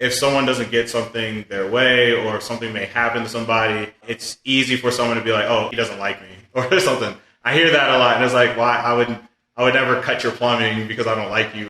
if someone doesn't get something their way or if something may happen to somebody, it's easy for someone to be like, oh, he doesn't like me or something. I hear that a lot, and it's like, why? I would never cut your plumbing because I don't like you.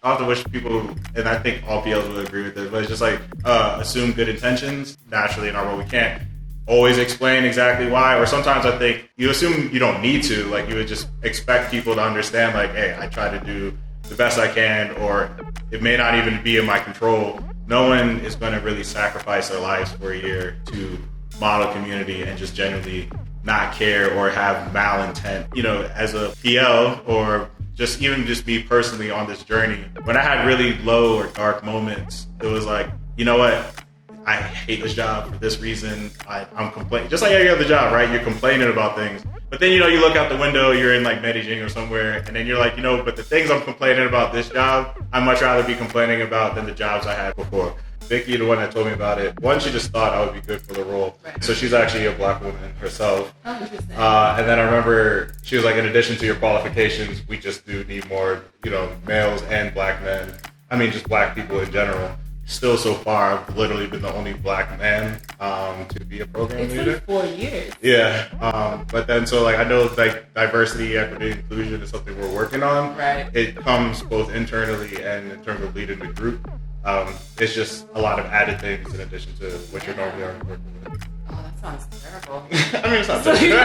I often wish people, and I think all PLs would agree with this, but it's just like assume good intentions. Naturally in our world, we can't always explain exactly why, or sometimes I think you assume you don't need to. Like you would just expect people to understand, like, hey, I try to do the best I can, or it may not even be in my control. No one is going to really sacrifice their lives for a year to model community and just genuinely not care or have malintent. You know, as a PL or just me personally on this journey, when I had really low or dark moments, it was like, you know what? I hate this job for this reason. I'm complaining. Just like any other job, right? You're complaining about things. But then, you know, you look out the window, you're in like Medellin or somewhere, and then you're like, you know, but the things I'm complaining about this job, I'd much rather be complaining about than the jobs I had before. Vicky, the one that told me about it, one, she just thought I would be good for the role. Right. So she's actually a black woman herself. Oh, interesting. And then I remember she was like, in addition to your qualifications, we just do need more, you know, males and black men. I mean, just black people in general. Still so far, I've literally been the only black man to be a program leader. It's been 4 years. Yeah. But then, so like, I know like diversity, equity, inclusion is something we're working on. Right. It comes both internally and in terms of leading the group. It's just a lot of added things in addition to what you're normally already working with. Oh, that sounds terrible. I mean, it's not terrible.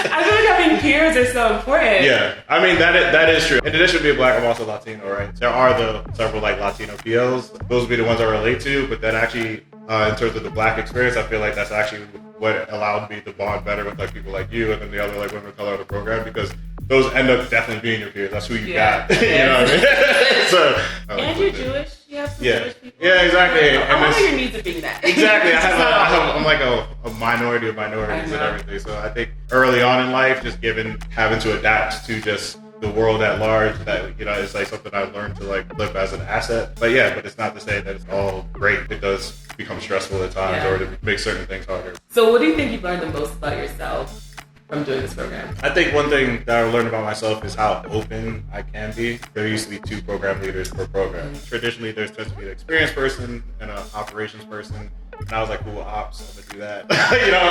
I feel like having peers is so important. Yeah, I mean, that is true. In addition to being black, I'm also Latino, right? There are several like Latino PLs. Those would be the ones I relate to, but then actually, in terms of the black experience, I feel like that's actually what allowed me to bond better with like people like you and then the other like women of color in the program, because those end up definitely being your peers. That's who you got. You know what I mean? So, and you're Jewish. You have some Jewish people. Yeah, exactly. I wonder your needs of being that. Exactly. I'm like a minority of minorities and everything. So I think early on in life, just having to adapt to just the world at large, that, you know, it's like something I learned to like live as an asset. But it's not to say that it's all great. It does become stressful at times, or to make certain things harder. So what do you think you've learned the most about yourself from doing this program? I think one thing that I learned about myself is how open I can be. There used to be 2 program leaders per program. Traditionally, there tends to be an experienced person and an operations person. And I was like, cool, ops, I'm gonna do that. You know,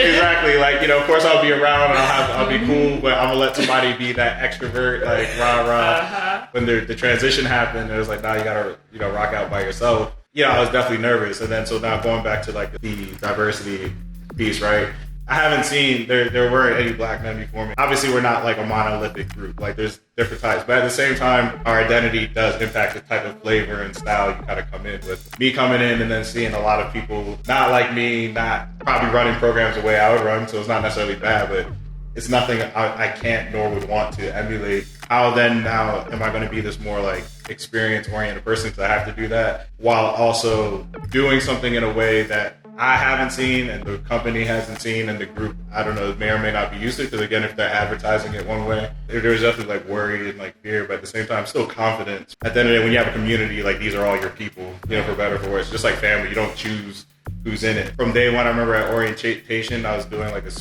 exactly. Like, you know, of course I'll be around and I'll be cool, but I'm gonna let somebody be that extrovert, like rah. When the transition happened, it was like, now you gotta, you know, rock out by yourself. You know, I was definitely nervous. And then so now going back to like the diversity piece, right? I haven't seen, there weren't any black men before me. Obviously, we're not like a monolithic group. Like, there's different types. But at the same time, our identity does impact the type of flavor and style you kind of come in with. Me coming in and then seeing a lot of people not like me, not probably running programs the way I would run, so it's not necessarily bad, but it's nothing I can't nor would want to emulate. How then now am I going to be this more like experience-oriented person, because I have to do that, while also doing something in a way that I haven't seen and the company hasn't seen and the group, I don't know, may or may not be used to, because again, if they're advertising it one way, there's definitely like worry and like fear, but at the same time, still confidence. At the end of the day, when you have a community, like these are all your people, you know, for better or for worse. Just like family, you don't choose who's in it. From day one, I remember at orientation, I was doing like a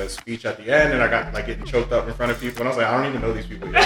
speech at the end, and I got like getting choked up in front of people, and I was like, I don't even know these people yet.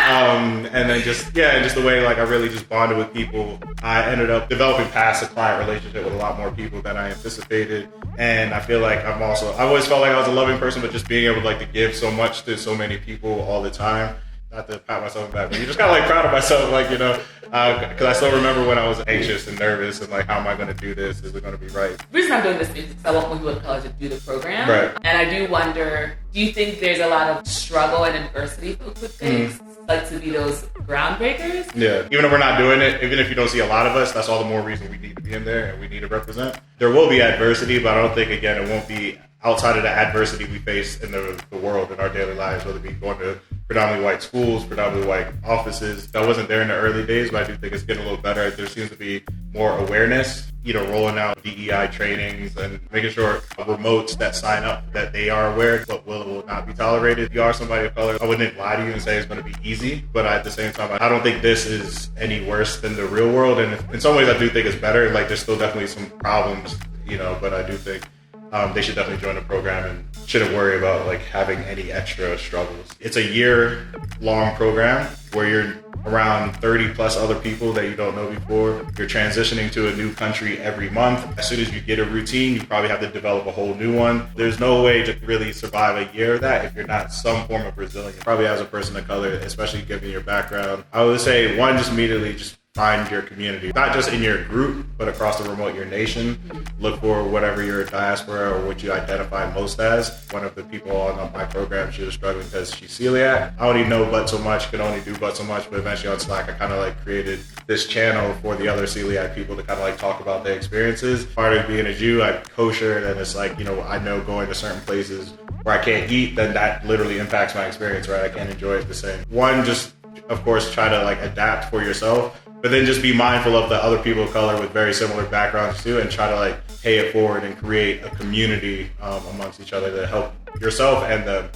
And then just the way like I really just bonded with people. I ended up developing past a client relationship with a lot more people than I anticipated, and I feel like I always felt like I was a loving person, but just being able to like to give so much to so many people all the time. Not to pat myself on the back, but you just kind of like proud of myself, like, you know, because I still remember when I was anxious and nervous and like, how am I going to do this? Is it going to be right? The reason I'm doing this is because I want more people in college to do the program. Right. And I do wonder, do you think there's a lot of struggle and adversity with things, like to be those groundbreakers? Yeah. Even if we're not doing it, even if you don't see a lot of us, that's all the more reason we need to be in there and we need to represent. There will be adversity, but I don't think, again, it won't be outside of the adversity we face in the world, in our daily lives, whether it be going to predominantly white schools, predominantly white offices. That wasn't there in the early days, but I do think it's getting a little better. There seems to be more awareness, rolling out DEI trainings and making sure remotes that sign up that they are aware what will or will not be tolerated. If you are somebody of color, I wouldn't lie to you and say it's going to be easy, but at the same time, I don't think this is any worse than the real world. And in some ways, I do think it's better. Like, there's still definitely some problems, but I do think they should definitely join the program and shouldn't worry about like having any extra struggles. It's a year-long program where you're around 30 plus other people that you don't know before. You're transitioning to a new country every month. As soon as you get a routine, you probably have to develop a whole new one. There's no way to really survive a year of that if you're not some form of resilient. Probably as a person of color, especially given your background, I would say one, just immediately just find your community, not just in your group, but across the remote, your nation. Look for whatever your diaspora or what you identify most as. One of the people on my program, she was struggling because she's celiac. I only know but so much, could only do but so much, but eventually on Slack, I kind of like created this channel for the other celiac people to kind of like talk about their experiences. Part of being a Jew, I'm kosher, and it's like, I know going to certain places where I can't eat, then that literally impacts my experience, right? I can't enjoy it the same. One, just, of course, try to like adapt for yourself, but then just be mindful of the other people of color with very similar backgrounds too, and try to like pay it forward and create a community amongst each other to help yourself and them